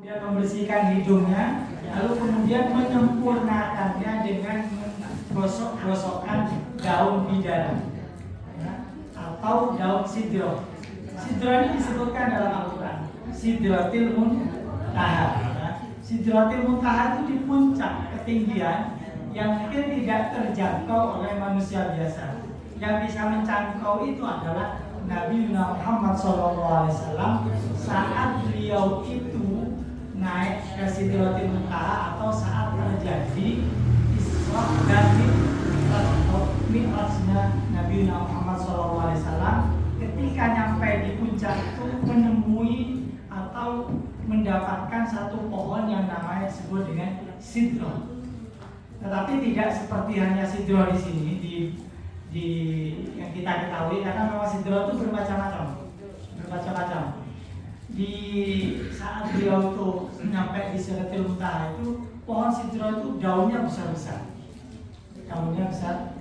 dia membersihkan hidungnya, lalu kemudian menyempurnakannya dengan menggosok-gosokkan daun bidara, ya, atau daun sidro. Sidro ini disebutkan dalam Al-Quran, Sidratil Muntaha. Ya. Sidratil Muntaha itu di puncak ketinggian yang mungkin tidak terjangkau oleh manusia biasa. Yang bisa menjangkau itu adalah Nabi Muhammad SAW saat beliau itu naik ke Sidratil Muntaha atau saat terjadi Isra dan Mi'rajnya Nabi Muhammad SAW. Ketika nyampe di puncak itu menemui atau mendapatkan satu pohon yang namanya disebut dengan sidro. Tetapi tidak seperti hanya sidro di sini di yang kita ketahui, karena memang sidro itu bermacam-macam. Di saat beliau itu sampai di Sidratil Muntaha itu, pohon sidro itu daunnya besar-besar. Daunnya besar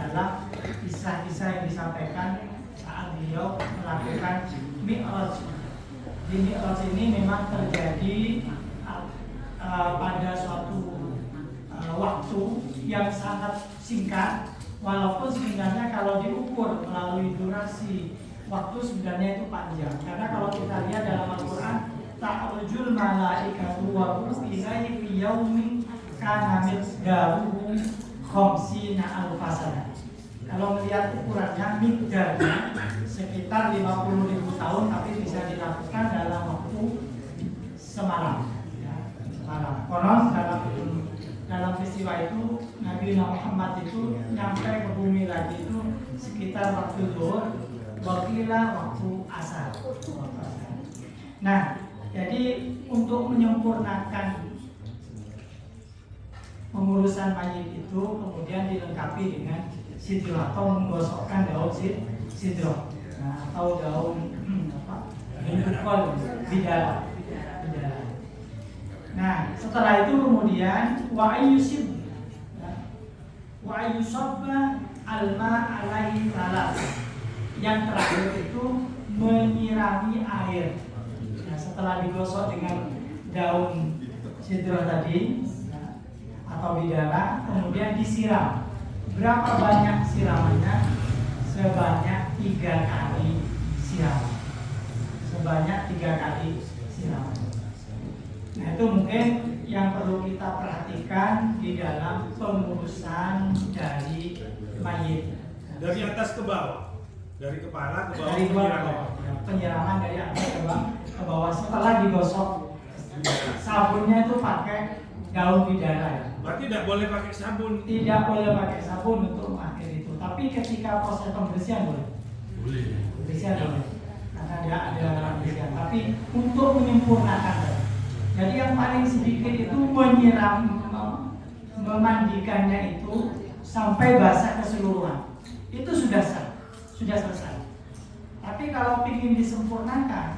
dalam kisah-kisah yang disampaikan saat beliau melakukan Mi'raj. Di Mi'raj ini memang terjadi pada suatu waktu yang sangat singkat, walaupun sebenarnya kalau diukur melalui durasi waktu sebenarnya itu panjang. Karena kalau kita lihat dalam Al-Quran, ta'rujul malaikatu wa ruhu ilaihi fi yaumin kana miqdaruhu khamsina alfa sanah. Kalau melihat ukurannya, miqdarnya sekitar 50.000 tahun, tapi bisa dilakukan dalam waktu semalam. Ya, semalam. Konon dalam peristiwa itu Nabi Muhammad itu nyampe ke bumi lagi itu sekitar waktu zuhur, wakila waktu asar. Nah, jadi untuk menyempurnakan pengurusan mayit itu kemudian dilengkapi dengan sidro atau menggosokkan daun sidro, nah, atau daun bukol bidara. Nah, setelah itu kemudian wa ayyusabba alma alaihi salat. Yang terakhir itu menyirami air. Nah, setelah digosok dengan daun sidro tadi, nah, atau bidara, kemudian disiram. Berapa banyak siramannya? Sebanyak 3 kali siraman. Sebanyak 3 kali siraman. Nah, itu mungkin yang perlu kita perhatikan di dalam pengurusan dari mayit. Dari atas ke bawah, dari kepala ke bawah. Dari penyiraman dari atas ke bawah. Setelah digosok, sabunnya itu pakai daun bidara. Ya. Berarti tidak boleh pakai sabun. Tidak boleh pakai sabun untuk mengakhiri itu. Tapi ketika proses pembersihan boleh. Pembersihan boleh. Karena dia ada pembersihan. Tapi untuk menyempurnakan. Jadi yang paling sedikit itu menyiram, memandikannya itu sampai basah keseluruhan. Itu sudah sah, sudah selesai. Tapi kalau ingin disempurnakan,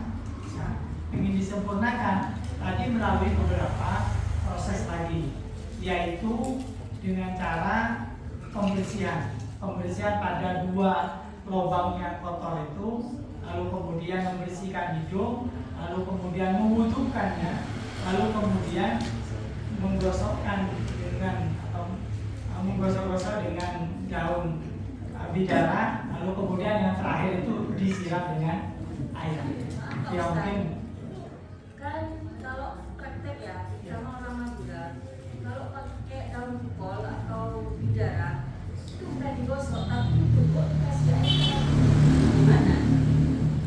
tadi melalui beberapa proses lagi, yaitu dengan cara pembersihan pada 2 lubang yang kotor itu, lalu kemudian membersihkan hidung, lalu kemudian mewudukannya, lalu kemudian menggosokkan dengan atau menggosok-gosok dengan daun bidara, lalu kemudian yang terakhir itu disiram dengan air. Ya mungkin kan kalau praktek ya sama orang Madura, kalau pakai daun bukol atau bidara itu udah digosok tapi bukol dikasih air gimana?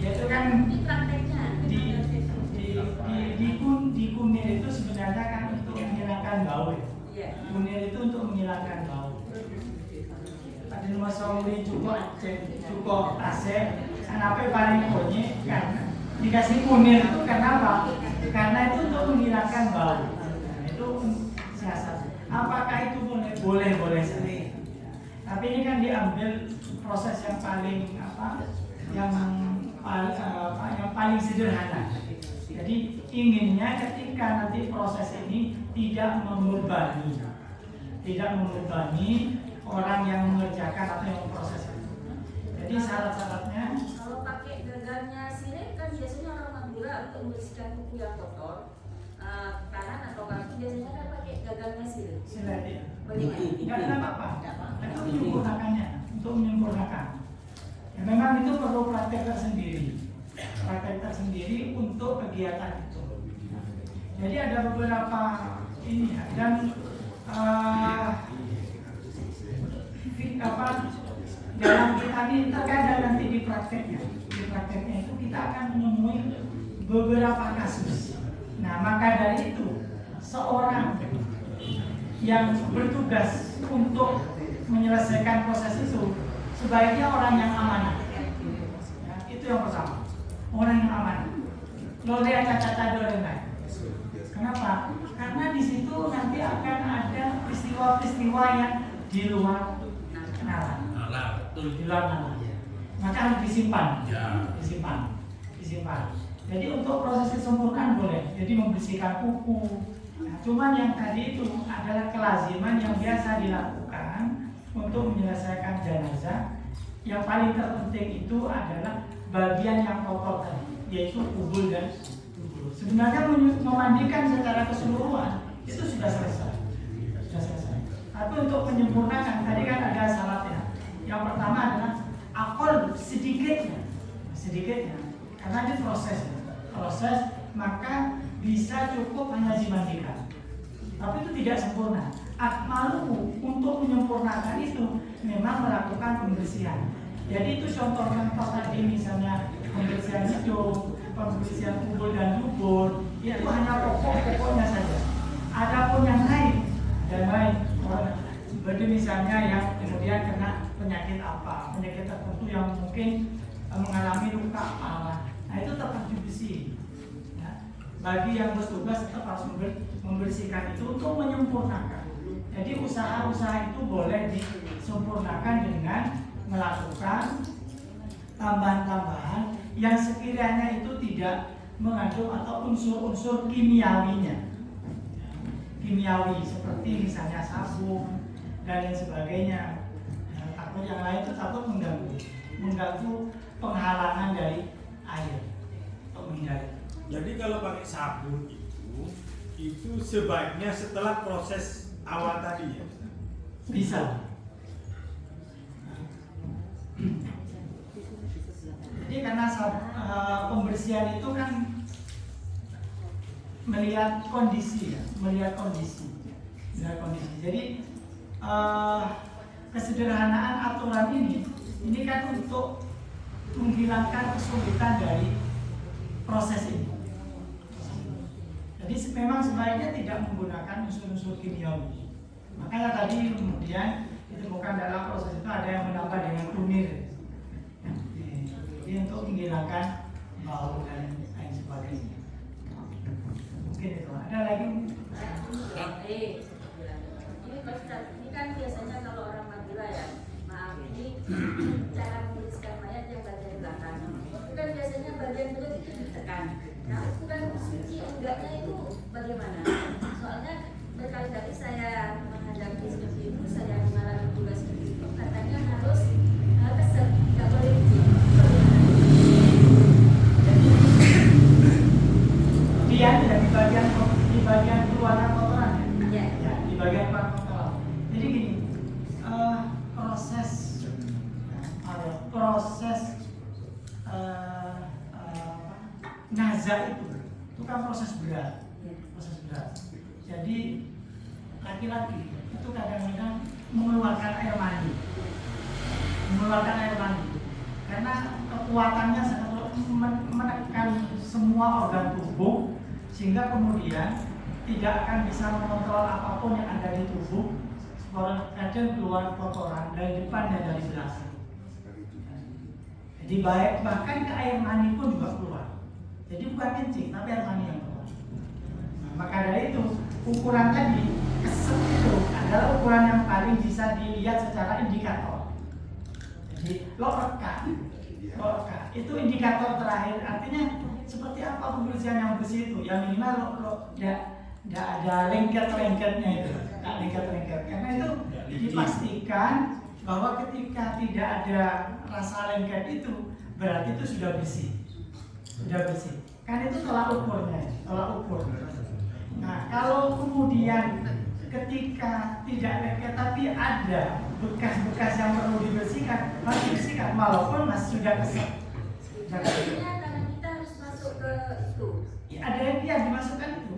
ya itu kan Ini prakteknya di kunir itu sebenarnya kan untuk menghilangkan bau. Iya. Kunir itu untuk menghilangkan bau. Pada rumah sauri cukup asep, kenapa paling bunyi kan dikasih kunir itu kenapa? Karena itu untuk menghilangkan bau. Nah, itu siasat. Apakah itu boleh saja. Tapi ini kan diambil proses yang paling yang paling sederhana. Jadi inginnya ketika nanti proses ini tidak membebani orang yang mengerjakan atau yang memproses itu. Jadi syarat-syaratnya kalau pakai gagarnya sirih kan biasanya orang Madura untuk membersihkan kuku yang kotor. kanan atau kaki biasanya kan pakai gagang mesil. Silet ya. Bagaimana? Nggak ada apa-apa. Itu menyempurnakannya, untuk menyempurnakan. Ya, memang itu perlu praktek tersendiri untuk kegiatan itu. Jadi ada beberapa ini ya, dan dalam kita ini terkadang nanti di prakteknya itu kita akan menemui beberapa kasus. Nah, maka dari itu seorang yang bertugas untuk menyelesaikan proses itu sebaiknya orang yang amanah. Ya, itu yang pertama, orang yang amanah. Lore cacat dorengan. Kenapa? Karena di situ nanti akan ada peristiwa-peristiwa yang di luar nalar. Di luar nalar. Maka harus disimpan. Disimpan. Jadi untuk proses kesempurnaan boleh. Jadi membersihkan kuku. Nah, cuman yang tadi itu adalah kelaziman yang biasa dilakukan untuk menyelesaikan jenazah. Yang paling terpenting itu adalah bagian yang kotor tadi, yaitu kubul dan dubur. Sebenarnya memandikan secara keseluruhan itu sudah selesai. Tapi untuk menyempurnakan tadi kan ada syaratnya. Yang pertama adalah akol sedikitnya, karena ini proses, maka bisa cukup hanya dimandikan. Tapi itu tidak sempurna. Akmaluhu untuk menyempurnakan itu memang melakukan pembersihan. Jadi itu contoh-contoh tadi misalnya pembersihan hidung, pembersihan kubul dan dubur, itu hanya pokok-pokoknya saja. Adapun yang lain, seperti misalnya yang kemudian kena penyakit tertentu yang mungkin mengalami luka parah, nah itu tetap dibersih. Ya. Bagi yang bertugas tetap harus membersihkan itu untuk menyempurnakan. Jadi usaha-usaha itu boleh disempurnakan dengan melakukan tambahan-tambahan yang sekiranya itu tidak mengandung atau unsur-unsur kimiawinya. Kimiawi seperti misalnya sabun dan lain sebagainya. Nah, takut yang lain itu takut mengganggu penghalangan dari air atau menghindari. Jadi kalau pakai sabun itu sebaiknya setelah proses awal tadi ya? Bisa. Jadi karena pembersihan itu kan melihat kondisi. Jadi kesederhanaan aturan ini kan untuk menghilangkan kesulitan dari proses ini. Jadi memang sebaiknya tidak menggunakan unsur-unsur kimiawi. Makanya tadi kemudian ditemukan dalam proses itu ada yang menambah dengan kunir. Jadi untuk menghilangkan bau dan lain sebagainya. Mungkin itu. Ada lagi? Ini kan biasanya kalau orang Madura ya, maaf ini cara menuliskan mayat yang bagian belakang. Itu kan biasanya bagian mulut itu ditekan. Nah, ukuran suci enggaknya itu bagaimana? Soalnya berkali-kali saya menghadapi seperti itu, saya mengalami juga seperti itu. Katanya harus keset, nggak boleh dia tidak di bagian keluarga kotoran ya? Ya, di bagian keluarga kotoran. Jadi gini, proses nazar itu kan proses berat. Jadi laki-laki itu kadang-kadang mengeluarkan air mani, karena kekuatannya sangat menekan semua organ tubuh, sehingga kemudian tidak akan bisa mengontrol apapun yang ada di tubuh. Kadang keluar kotoran dari depan dan dari belakang. Jadi bahkan ke air mani pun juga keluar. Jadi bukan kencing, tapi air mani yang keluar. Nah, maka dari itu ukuran tadi keset itu adalah ukuran yang paling bisa dilihat secara indikator. Jadi loreka itu indikator terakhir. Artinya seperti apa pembersihan yang bersih itu? Yang minimal tidak ada lengket-lengketnya itu, karena itu dipastikan bahwa ketika tidak ada rasa lengket itu berarti itu sudah bersih. Kan itu tolak ukurnya, Nah, kalau kemudian ketika tidak lengket tapi ada bekas-bekas yang perlu dibersihkan, harus dibersihkan walaupun masih sudah keset. Artinya tangan kita harus masuk ke itu. Ada yang dimasukkan itu,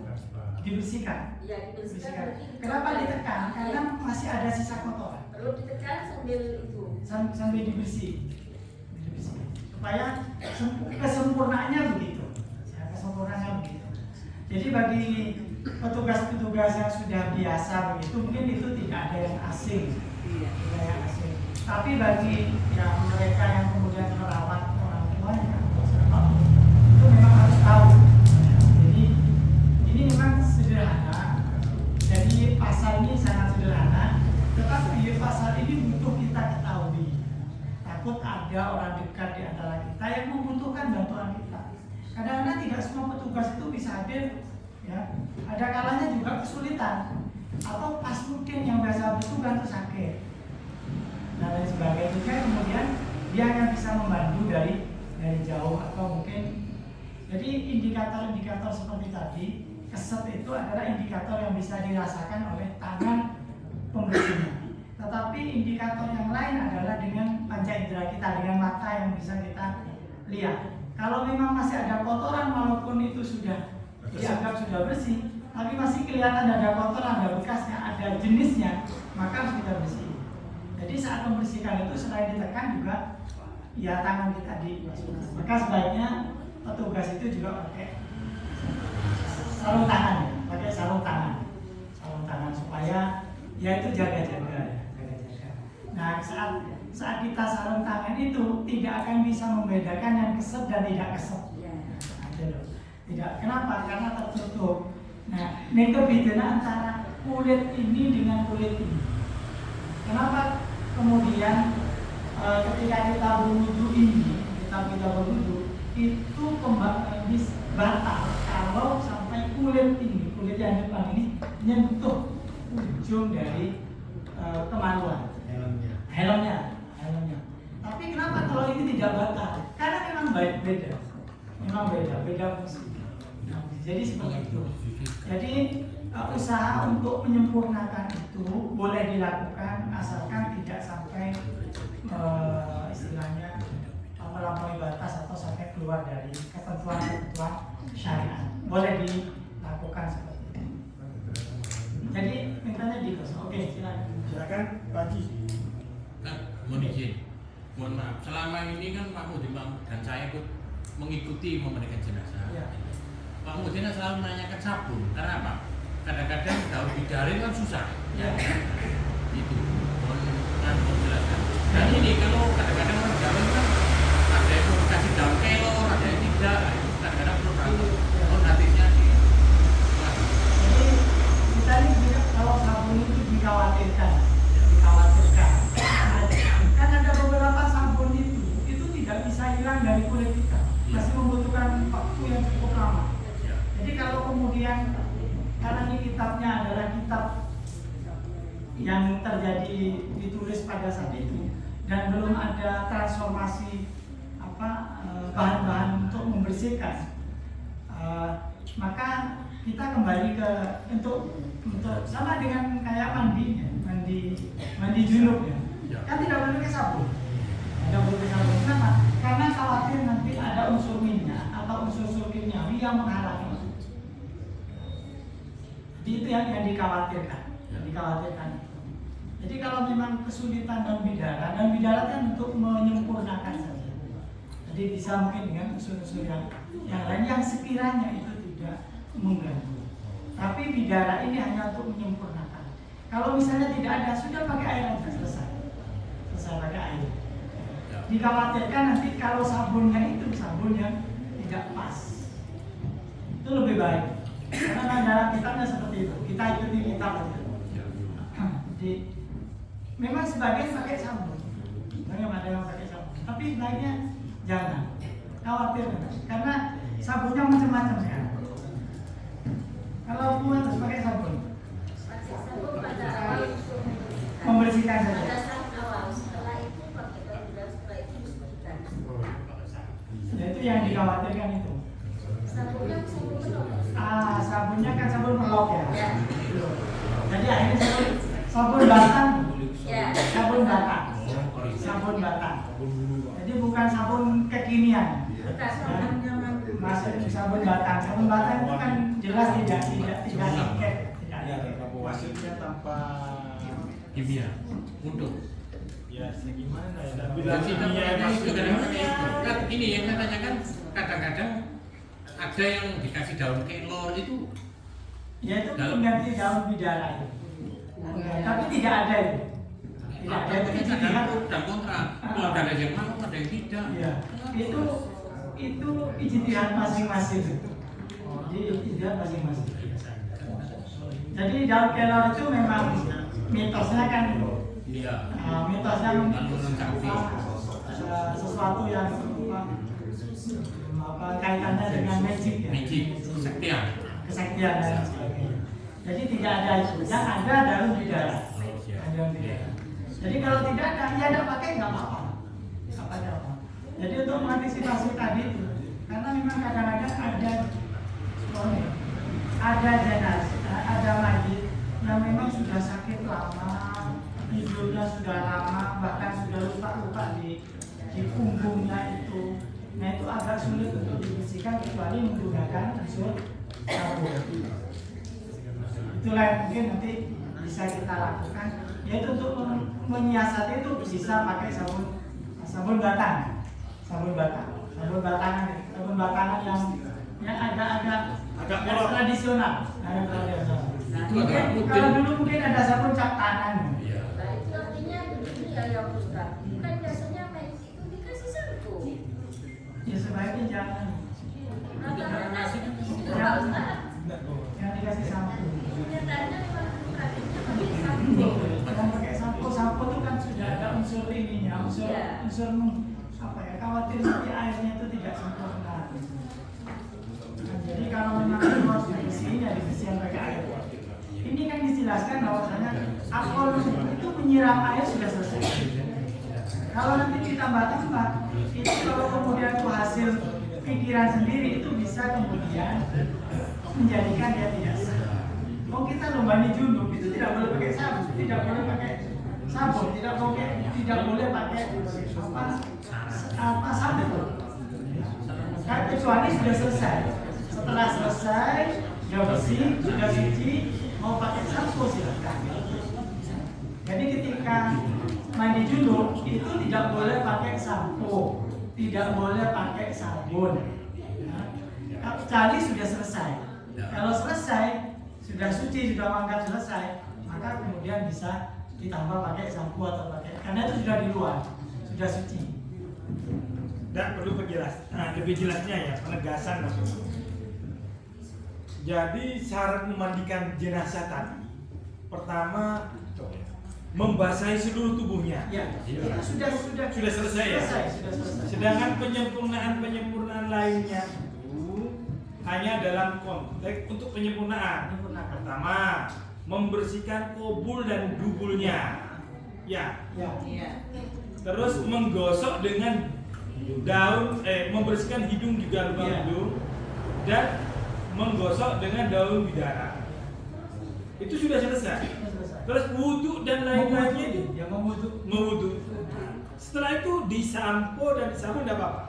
dibersihkan. Ya, dibersihkan. Berarti Kenapa ditekan? Karena masih ada sisa kotoran. perlu ditekan sambil itu. Sambil dibersih, supaya kesempurnaannya begitu. Kesempurnaannya begitu. Jadi bagi petugas-petugas yang sudah biasa begitu, mungkin itu tidak ada yang asing, tidak yang asing. Tapi bagi yang mereka yang kemudian merawat orang tuanya atau siapapun, itu memang harus tahu. Jadi ini memang sederhana. Jadi pasal ini sangat sederhana, tetapi pasal ini butuh kita ketahui. Takut ada orang dekat di antara kita yang membutuhkan bantuan kita. Kadang-kadang tidak semua petugas itu bisa hadir, ya. Ada kalanya juga kesulitan, atau pas mungkin yang biasa bertugas itu sakit dan lain sebagainya. Kemudian dia hanya bisa membantu dari jauh atau mungkin. Jadi indikator-indikator seperti tadi, keset itu adalah indikator yang bisa dirasakan oleh tangan pembersihnya. Tetapi indikator yang lain adalah dengan panca indera kita, dengan mata yang bisa kita lihat. Kalau memang masih ada kotoran, walaupun itu sudah dianggap sudah bersih, tapi masih kelihatan ada kotoran, ada bekasnya, ada jenisnya, maka harus kita bersih. Jadi saat membersihkan itu selain ditekan juga, ya tangan kita dimasukkan. Maka sebaiknya petugas itu juga pakai sarung tangan, ya, pakai sarung tangan supaya ya itu jaga-jaga. Nah, saat kita sarung tangan itu tidak akan bisa membedakan yang keset dan tidak keset. Tidak. Kenapa? Karena tertutup. Nah, ini kebedaannya antara kulit ini dengan kulit ini. Kenapa kemudian ketika kita berwudu ini, kita berwudu itu batal kalau sampai kulit yang depan ini nyentuh ujung dari kemaluan. Helmnya. Tapi kenapa kalau ini tidak batal? Karena memang beda fungsi. Jadi seperti itu. Jadi usaha untuk menyempurnakan itu boleh dilakukan asalkan tidak sampai istilahnya melampaui batas atau sampai keluar dari ketentuan syariat. Boleh dilakukan seperti itu. Jadi mintanya dikosong. Oke, silakan Pak Haji. Mohon izin, mohon maaf. Selama ini kan Pak Mudin dan saya ikut mengikuti memandikan jenazah. Ya. Pak Mudin selalu menanyakan sabun. Karena apa? Kadang-kadang daun bidari kan susah. Ya. Itu. Mohon menjelaskan. Dan ini kalau kadang-kadang orang Jawa kan ada yang mau kasih daun kelor, ada yang tidak. Kadang-kadang perlu tahu. Mohon hati-hati. Jadi kita ini juga kalau sabun itu dikhawatirkan. Kan ada beberapa sabun itu tidak bisa hilang dari kulit kita, masih membutuhkan waktu yang cukup lama. Jadi kalau kemudian karena ini kitabnya adalah kitab yang terjadi ditulis pada saat itu dan belum ada transformasi bahan-bahan untuk membersihkan, maka kita kembali ke untuk sama dengan kayak mandi junub ya. Kan tidak boleh pakai sabun. Kenapa? Karena khawatir nanti ada unsur minyak atau unsur kimiawi yang menghalangi. Jadi itu yang dikhawatirkan. Jadi kalau memang kesulitan dan bidara kan untuk menyempurnakan saja. Jadi bisa mungkin dengan unsur-unsur yang lain yang sekiranya itu tidak mengganggu. Tapi bidara ini hanya untuk menyempurnakan. Kalau misalnya tidak ada, sudah pakai air aja selesai pakai air. Dikhawatirkan nanti kalau sabunnya itu sabun yang tidak pas, itu lebih baik. Karena dalam kitabnya seperti itu. Kita ikuti kitab aja. Jadi memang sebagian pakai sabun, ada yang pakai sabun. Tapi baiknya jangan khawatir karena sabunnya macam-macam ya. Kalau mau harus pakai sabun. Pada awal Membersihkan saja. pada saat awal, setelah itu pakai daun dan setelah itu dibersihkan. Ya itu yang dikhawatirkan itu. Sabunnya sabun penuh. Sabunnya kan sabun pok ya. Ya. Jadi akhirnya sabun batang, Ya. sabun batang, sabun batang. Jadi bukan sabun kekinian. Bekas orang zaman dulu. Masuk sabun batang. Sabun batang itu kan jelas tidak iket, tidak Ya, iket. maksudnya tanpa kimia untuk ya segimana ya. Tapi dan kita kimia itu maksudnya kadang-kadang itu kan ini yang saya tanyakan kadang-kadang ada yang dikasih daun kelor itu Ya itu Dalam- pengganti daun bidara itu. Tapi tidak ada itu. Tidak ada itu ada ijtihad. pro dan kontra kalau ada yang mau ada yang tidak Iya. Itu ijtihad masing-masing. Jadi ijtihad masing-masing. Jadi daun kelor itu memang mitosnya kan iya mitosnya sesuatu yang kaitannya dengan magic ya. magic kesaktian Kesaktian dan sebagainya. Jadi tidak ada itu. Yang ada daun bidara. Daun bidara. Jadi kalau tidak ada, ya tidak pakai nggak apa-apa. Apa apa. Jadi untuk mengantisipasi tadi itu, karena memang kadang-kadang ada jenazah, ada mayit yang memang sudah sakit lama, hidupnya sudah lama, bahkan sudah luka-luka di punggungnya itu. Nah itu agak sulit untuk dibersihkan kecuali menggunakan unsur sabun. Itulah yang mungkin nanti bisa kita lakukan, yaitu untuk menyiasati itu bisa pakai sabun batangan yang agak kolot. tradisional. Itu agak Mungkin rutin. kalau dulu mungkin ada sabun cap tangan. iya Nah itu artinya begini ya Ustaz. Kan biasanya medis itu dikasih sampo. Ya sebaiknya jangan Rata-rata itu Ya. Ustaz. yang dikasih sampo. Kenyataannya memang praktiknya pakai sampo. Kalau pakai sampo itu kan sudah ada unsur ininya, unsur Iya. apa ya, khawatir nanti airnya itu tidak sempurna. Nah, jadi kalau memang itu harus dibersihin, ya dibersihin pakai air. Ini kan dijelaskan bahwasanya alkohol itu menyiram air sudah selesai. Kalau nanti ditambah-tambah, itu kalau kemudian itu hasil pikiran sendiri itu bisa kemudian menjadikan dia tidak sah. Oh kita lomba junub itu tidak boleh pakai sabun, tidak boleh pakai sabun, tidak boleh pakai apa sabun. Kan kecuali sudah selesai. Setelah selesai, sudah bersih, sudah suci, mau pakai sampo silakan. Jadi ketika mandi junub itu tidak boleh pakai sampo, tidak boleh pakai sabun. Kecuali sudah selesai. Kalau selesai, sudah suci, sudah mangkat selesai, maka kemudian bisa ditambah pakai sampo atau pakai, karena itu sudah di luar, sudah suci. tidak perlu lebih jelasnya ya penegasan maksudnya. Jadi syarat memandikan jenazah tadi pertama membasahi seluruh tubuhnya. Ya, itu sudah selesai ya? Sudah selesai. Sedangkan penyempurnaan lainnya itu hanya dalam konteks untuk penyempurnaan. Pertama, membersihkan kobul dan dubulnya. Ya. Ya. Terus menggosok dengan daun, membersihkan hidung juga lubang Iya. hidung dan menggosok dengan daun bidara. Itu sudah selesai. Terus wudhu dan lain-lainnya itu Ya memwudhu. mewudhu. Setelah itu disampo dan disabun tidak apa-apa.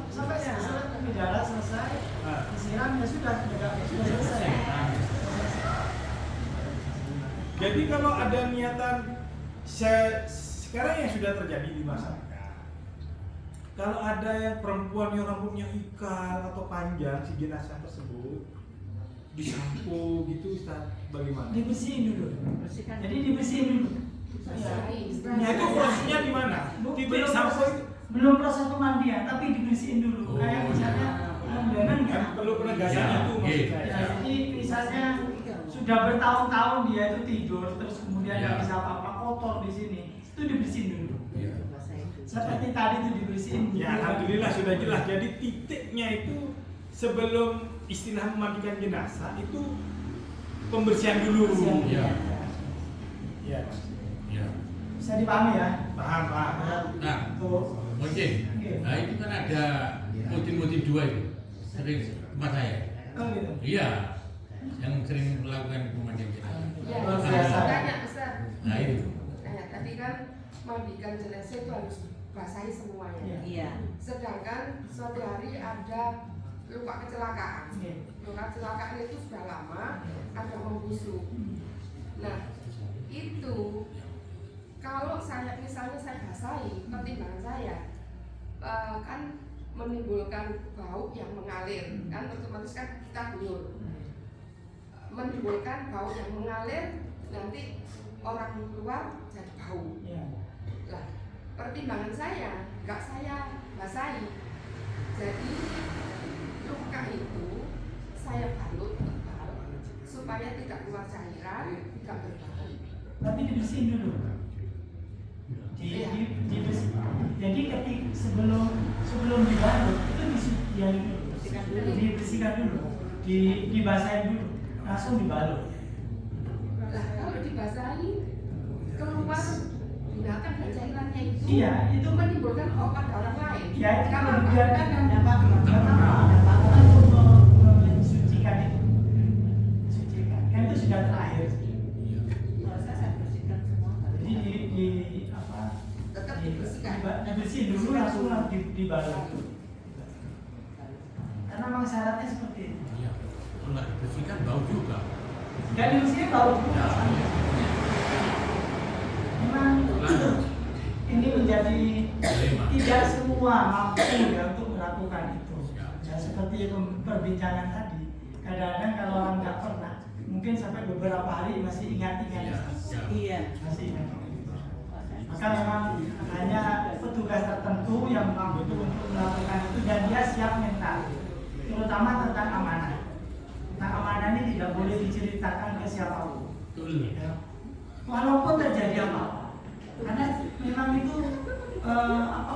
Sampai selesai bidara selesai, Nah. disiram ya sudah selesai. Jadi kalau ada niatan sekarang yang sudah terjadi di masyarakat, kalau ada yang perempuan yang rambutnya ikal atau panjang si jenazah tersebut disampo gitu, Ustaz, bagaimana? Dibersihin dulu. Jadi dibersihin dulu. Nah itu prosesnya di mana? Tiba sampo itu Belum proses pemandian, tapi dibersihin dulu. Oh, Kayak misalnya kan perlu penegasan Ya, itu maksud iya. saya. Ya, jadi misalnya sudah bertahun-tahun dia itu tidur, terus kemudian nggak Ya. bisa apa-apa, kotor di sini, itu dibersihin dulu. iya Seperti tadi itu dibersihin. Ya alhamdulillah sudah jelas. Jadi titiknya itu sebelum istilah memandikan jenazah itu pembersihan dulu. Iya. Ya. iya Bisa dipahami ya? Paham. nah Tuh. mungkin nah itu kan ada motif-motif dua itu sering tempat saya Oh gitu. iya yang sering melakukan pemandian jenazah. Ya, Luar saya biasa. tanya Ustaz. Nah itu. Nah, tadi kan mandikan jenazah itu harus basahi semuanya. Iya. Iya. Sedangkan suatu hari ada luka kecelakaan. Oke. Luka kecelakaan itu sudah lama, ada membusuk. Nah, itu kalau saya misalnya saya basahi, pertimbangan saya kan menimbulkan bau yang mengalir, kan otomatis kan kita guyur, menimbulkan bau yang mengalir, nanti orang keluar jadi bau. Iya. Lah, pertimbangan saya nggak saya basahi, jadi luka itu saya balut tebal supaya tidak keluar cairan, tidak berbau. Tapi dibersihin dulu. Jadi sebelum dibalut itu dibersihkan dulu, dibasahin dulu, langsung dibalut. Lah, kalau dibasahi keluar binatang dan cairannya itu, Iya, itu menimbulkan pada orang lain. ya itu kalau Kenapa? dibiarkan kan Dampak mensucikan itu, mensucikan. Kan itu sudah terakhir. Proses saya bersihkan semua. Jadi di apa? Tetap dibersihkan. Dibersihin dulu langsung dibalut. Karena memang syaratnya seperti itu. Iya. Kalau nggak dibersihkan bau juga. Dan dibersihin baru. Ya. Memang ini menjadi tidak semua mampu ya untuk melakukan itu. Ya, seperti perbincangan tadi, kadang-kadang kalau orang nggak pernah, mungkin sampai beberapa hari masih ingat-ingat, Iya. Iya. masih ingat. Maka memang hanya petugas tertentu yang mampu untuk melakukan itu dan dia siap mental, terutama tentang amanah. Tentang amanah ini tidak boleh diceritakan ke siapapun. Betul. Ya. Walaupun terjadi apa-apa, karena memang itu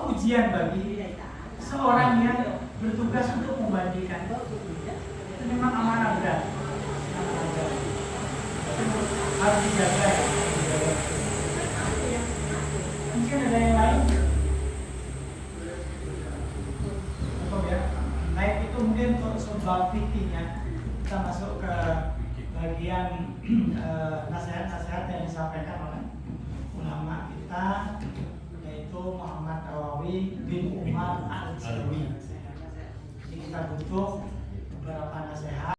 ujian bagi seorang yang bertugas untuk membandikan. Itu memang amanah berat. Itu harus dijaga ya. Mungkin ada yang lain? Cukup ya. Baik, itu mungkin untuk sebab fikihnya. Kita masuk ke bagian nasihat-nasihat yang disampaikan oleh ulama kita, yaitu Muhammad Nawawi bin Umar Al-Jawi. Jadi kita butuh beberapa nasihat.